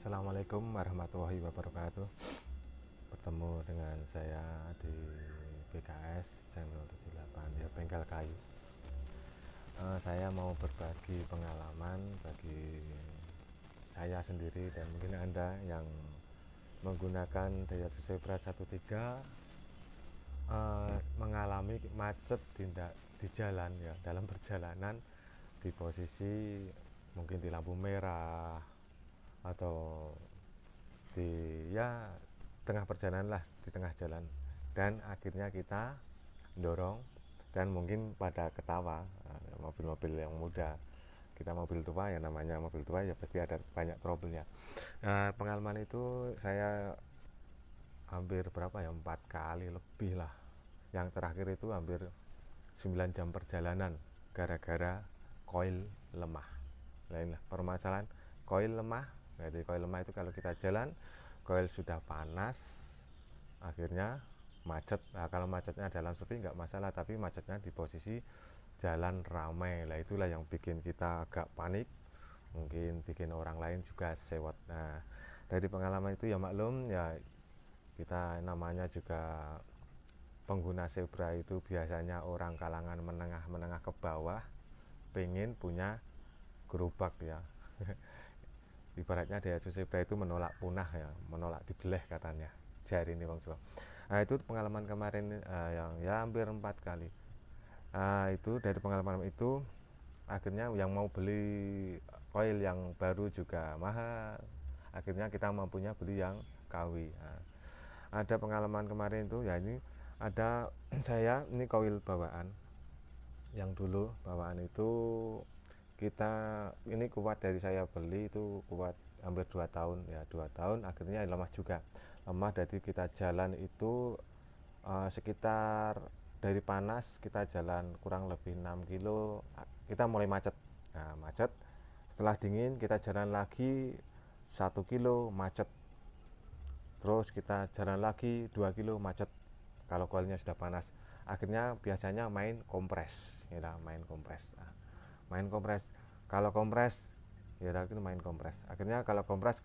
Assalamualaikum warahmatullahi wabarakatuh. Bertemu dengan saya di BKS Channel 78 ya, Bengkel Kayu. Saya mau berbagi pengalaman bagi saya sendiri dan mungkin Anda yang menggunakan Daihatsu Zebra 13 mengalami macet di jalan ya, dalam perjalanan di posisi mungkin di lampu merah atau di ya tengah perjalanan lah, di tengah jalan, dan akhirnya kita dorong dan mungkin pada ketawa mobil-mobil yang muda. Kita mobil tua, ya namanya mobil tua ya pasti ada banyak trouble-nya. Pengalaman itu saya hampir berapa ya, 4 kali lebih lah. Yang terakhir itu hampir 9 jam perjalanan gara-gara koil lemah. Lainlah permasalahan koil lemah. Jadi koil lemah itu kalau kita jalan, koil sudah panas, akhirnya macet. Nah, kalau macetnya dalam sepi nggak masalah, tapi macetnya di posisi jalan ramai. Lah itulah yang bikin kita agak panik, mungkin bikin orang lain juga sewot. Nah, dari pengalaman itu ya maklum ya, kita namanya juga pengguna Zebra itu biasanya orang kalangan menengah ke bawah, pengen punya gerobak ya. Ibaratnya Daihatsu Zebra itu menolak punah ya, menolak dibeleh katanya, jari ini bang Jawa. Nah, itu pengalaman kemarin yang ya hampir 4 kali. Itu dari pengalaman itu akhirnya yang mau beli koil yang baru juga mahal, akhirnya kita mampunya beli yang KW. Ada pengalaman kemarin itu ya, ini ada saya ini koil bawaan yang dulu bawaan itu kita ini kuat, dari saya beli itu kuat hampir 2 tahun ya, 2 tahun akhirnya lemah juga, lemah. Jadi kita jalan itu sekitar dari panas kita jalan kurang lebih 6 kilo kita mulai macet. Nah, macet, setelah dingin kita jalan lagi 1 kilo macet, terus kita jalan lagi 2 kilo macet kalau koilnya sudah panas. Akhirnya biasanya main kompres ya, main kompres. Main kompres, kalau kompres ya terakhir main kompres. Akhirnya kalau kompres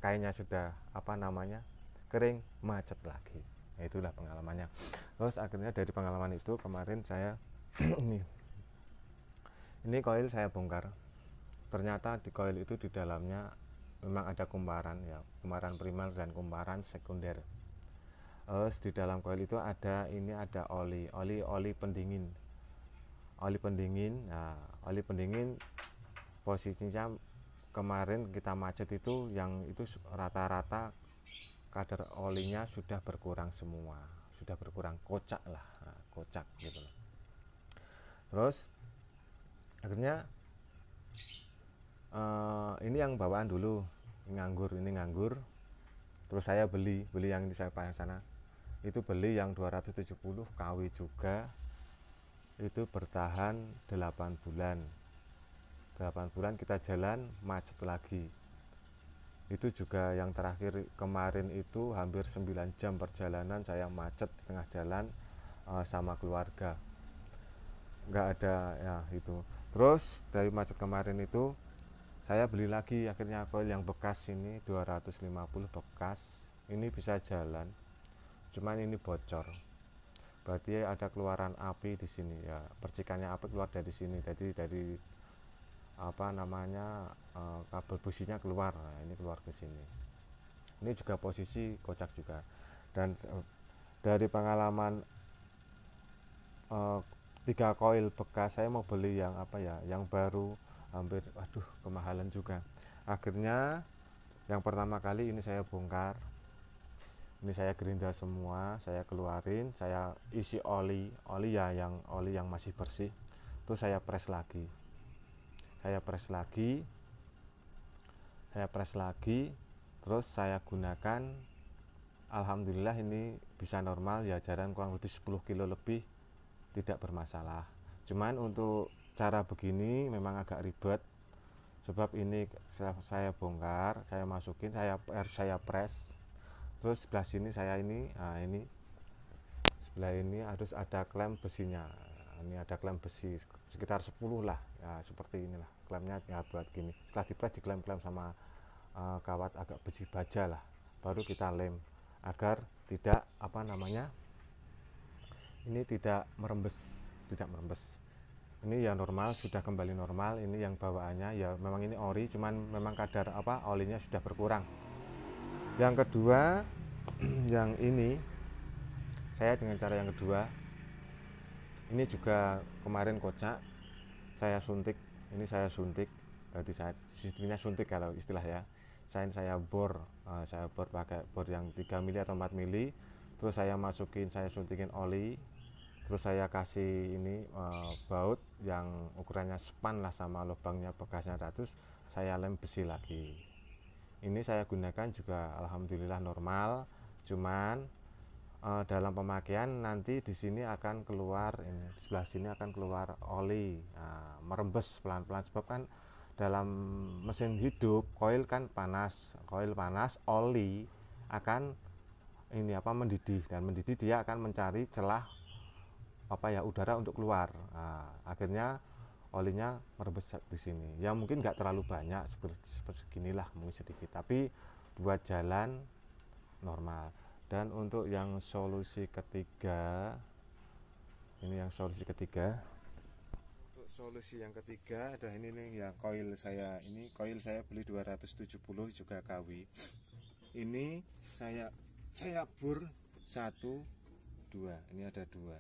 kainnya sudah apa namanya kering, macet lagi. Nah, itulah pengalamannya. Terus akhirnya dari pengalaman itu kemarin saya ini koil saya bongkar. Ternyata di koil itu di dalamnya memang ada kumparan ya, kumparan primer dan kumparan sekunder. Di dalam koil itu ada oli pendingin, Nah, oli pendingin posisinya kemarin kita macet itu, yang itu rata-rata kadar olinya sudah berkurang semua, sudah berkurang, kocak lah, kocak gitu loh. Terus akhirnya ini yang bawaan dulu nganggur, terus saya beli yang di saya pasang sana, itu beli yang 270 KW juga, itu bertahan 8 bulan. 8 bulan kita jalan macet lagi. Itu juga yang terakhir kemarin itu hampir 9 jam perjalanan saya macet di tengah jalan sama keluarga, nggak ada ya itu. Terus dari macet kemarin itu saya beli lagi akhirnya koil yang bekas ini 250 bekas, ini bisa jalan, cuman ini bocor, berarti ada keluaran api di sini ya, percikannya api keluar dari sini. Jadi dari apa namanya kabel businya keluar, nah, ini keluar ke sini. Ini juga posisi kocak juga. Dan dari pengalaman 3 koil bekas, saya mau beli yang apa ya, yang baru, hampir aduh kemahalan juga. Akhirnya yang pertama kali ini saya bongkar, ini saya gerinda semua, saya keluarin, saya isi ya, yang oli yang masih bersih, terus saya press lagi, saya press lagi, terus saya gunakan. Alhamdulillah ini bisa normal ya, jalan kurang lebih 10 kilo lebih tidak bermasalah. Cuman untuk cara begini memang agak ribet, sebab ini saya bongkar, saya masukin, saya press, terus sebelah sini saya ini, nah ini sebelah ini harus ada klem besinya. Ini ada klem besi sekitar 10 lah ya, seperti inilah klemnya ya, buat gini. Setelah dipres, diklem-klem sama kawat agak besi baja lah, baru kita lem agar tidak ini tidak merembes. Ini yang normal, sudah kembali normal. Ini yang bawaannya ya memang ini ori, cuman memang kadar olinya sudah berkurang. Yang kedua, yang ini saya dengan cara yang kedua, ini juga kemarin kocak saya suntik. Ini saya suntik, berarti saya sistemnya suntik kalau istilah ya. Saya bor, saya bor pakai bor yang 3 mili atau 4 mili. Terus saya suntikin oli. Terus saya kasih ini baut yang ukurannya span lah, sama lubangnya bekasnya 100. Saya lem besi lagi. Ini saya gunakan juga alhamdulillah normal. Cuman dalam pemakaian nanti di sini akan keluar, ini di sebelah sini akan keluar oli, merembes pelan-pelan, sebab kan dalam mesin hidup koil panas, oli akan mendidih, dan mendidih dia akan mencari celah udara untuk keluar. Akhirnya olinya merembes di sini. Ya mungkin nggak terlalu banyak, seperti seginilah, mungkin sedikit, tapi buat jalan normal. Dan untuk yang solusi ketiga, untuk solusi yang ketiga ada ini nih ya, koil saya beli 270 juga KW. Ini saya bor 1 2, ini ada dua.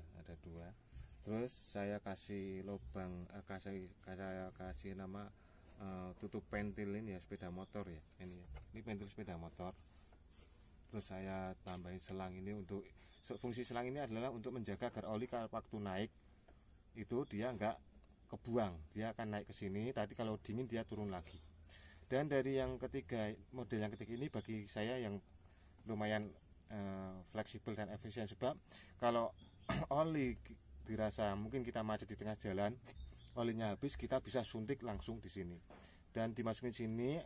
Terus saya kasih lubang, saya kasih nama tutup pentil ini ya, sepeda motor ya, ini pentil sepeda motor. Terus saya tambahin selang ini, untuk fungsi selang ini adalah untuk menjaga agar oli waktu naik itu dia nggak kebuang, dia akan naik ke sini, tadi kalau dingin dia turun lagi. Dan dari model yang ketiga ini bagi saya yang lumayan fleksibel dan efisien, sebab kalau oli dirasa mungkin kita macet di tengah jalan, olinya habis, kita bisa suntik langsung di sini dan dimasukin sini,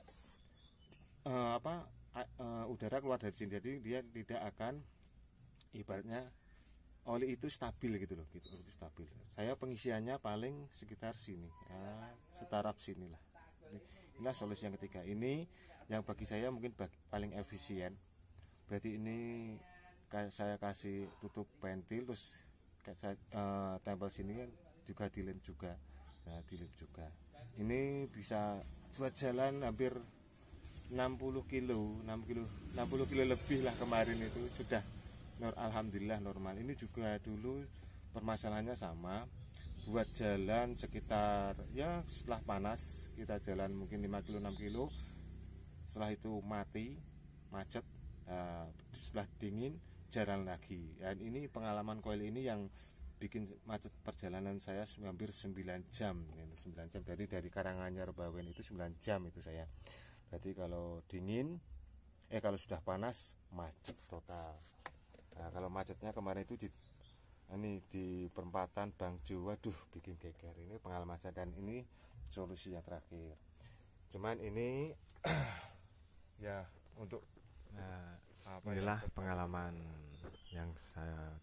udara keluar dari sini, jadi dia tidak akan, ibaratnya oli itu stabil gitu loh, stabil. Saya pengisiannya paling sekitar sini, setaraf sinilah. Inilah solusi yang ketiga, ini yang bagi saya mungkin paling efisien. Berarti ini saya kasih tutup pentil, terus saya tempel sini juga dilem juga. Ini bisa buat jalan hampir 60 kilo lebih lah kemarin itu sudah. Alhamdulillah normal. Ini juga dulu permasalahannya sama, buat jalan sekitar ya, setelah panas kita jalan mungkin 5 kilo 6 kilo, setelah itu macet, setelah dingin jalan lagi. Dan ini pengalaman koil ini yang bikin macet perjalanan saya hampir 9 jam. 9 jam dari Karanganyar Bawen itu 9 jam itu saya. Berarti kalau dingin, kalau sudah panas macet total. Nah, kalau macetnya kemarin itu di perempatan Bangjo, waduh bikin geger. Ini pengalaman saya, dan ini solusi yang terakhir. Cuman ini ya untuk inilah pengalaman yang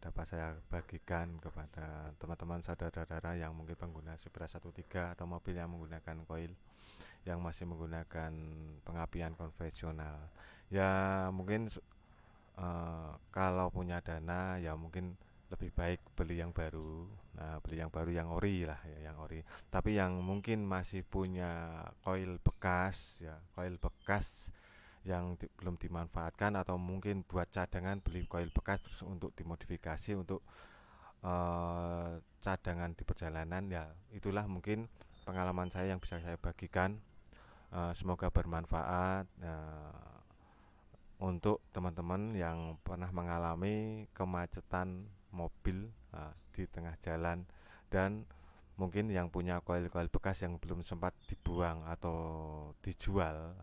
dapat saya bagikan kepada teman-teman saudara-saudara yang mungkin pengguna Supra 13 atau mobil yang menggunakan koil, yang masih menggunakan pengapian konvensional. Ya mungkin kalau punya dana ya mungkin lebih baik beli yang baru. Nah, beli yang baru yang ori lah ya, yang ori. Tapi yang mungkin masih punya koil bekas ya, yang belum dimanfaatkan, atau mungkin buat cadangan beli koil bekas terus untuk dimodifikasi untuk cadangan di perjalanan, ya itulah mungkin pengalaman saya yang bisa saya bagikan. Semoga bermanfaat untuk teman-teman yang pernah mengalami kemacetan mobil di tengah jalan, dan mungkin yang punya koil-koil bekas yang belum sempat dibuang atau dijual,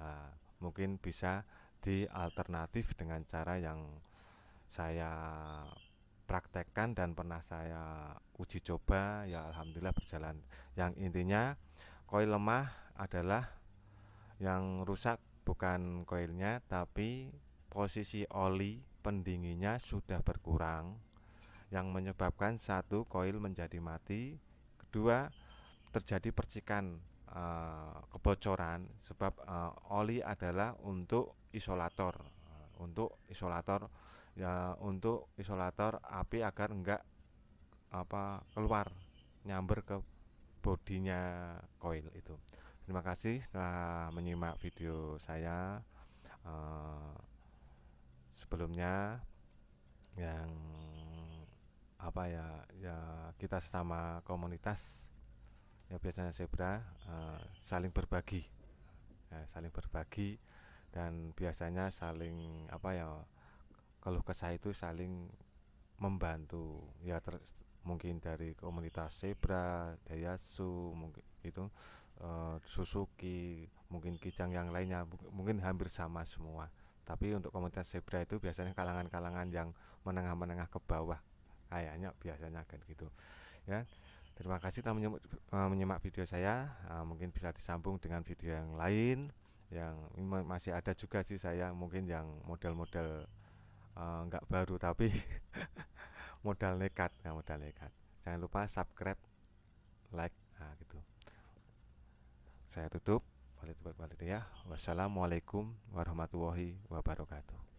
mungkin bisa dialternatif dengan cara yang saya praktekkan dan pernah saya uji coba, ya alhamdulillah berjalan. Yang intinya, koil lemah adalah yang rusak bukan koilnya, tapi posisi oli pendinginnya sudah berkurang, yang menyebabkan satu, koil menjadi mati, kedua, terjadi percikan kebocoran, sebab oli adalah untuk isolator ya, untuk isolator api agar enggak keluar nyamber ke bodinya koil itu. Terima kasih telah menyimak video saya. Eh, Sebelumnya yang ya kita sesama komunitas ya biasanya zebra saling berbagi, saling berbagi, dan biasanya saling keluh kesah itu saling membantu ya, mungkin dari komunitas zebra, Daihatsu mungkin itu, Suzuki, mungkin Kijang yang lainnya, mungkin hampir sama semua. Tapi untuk komunitas zebra itu biasanya kalangan-kalangan yang menengah-menengah ke bawah, kayaknya biasanya kan gitu ya. Terima kasih telah menyimak video saya. Mungkin bisa disambung dengan video yang lain yang masih ada juga sih saya, mungkin yang model-model nggak baru tapi modal nekat, ya modal nekat. Jangan lupa subscribe, like, nah gitu. Saya tutup. Wassalamualaikum warahmatullahi wabarakatuh.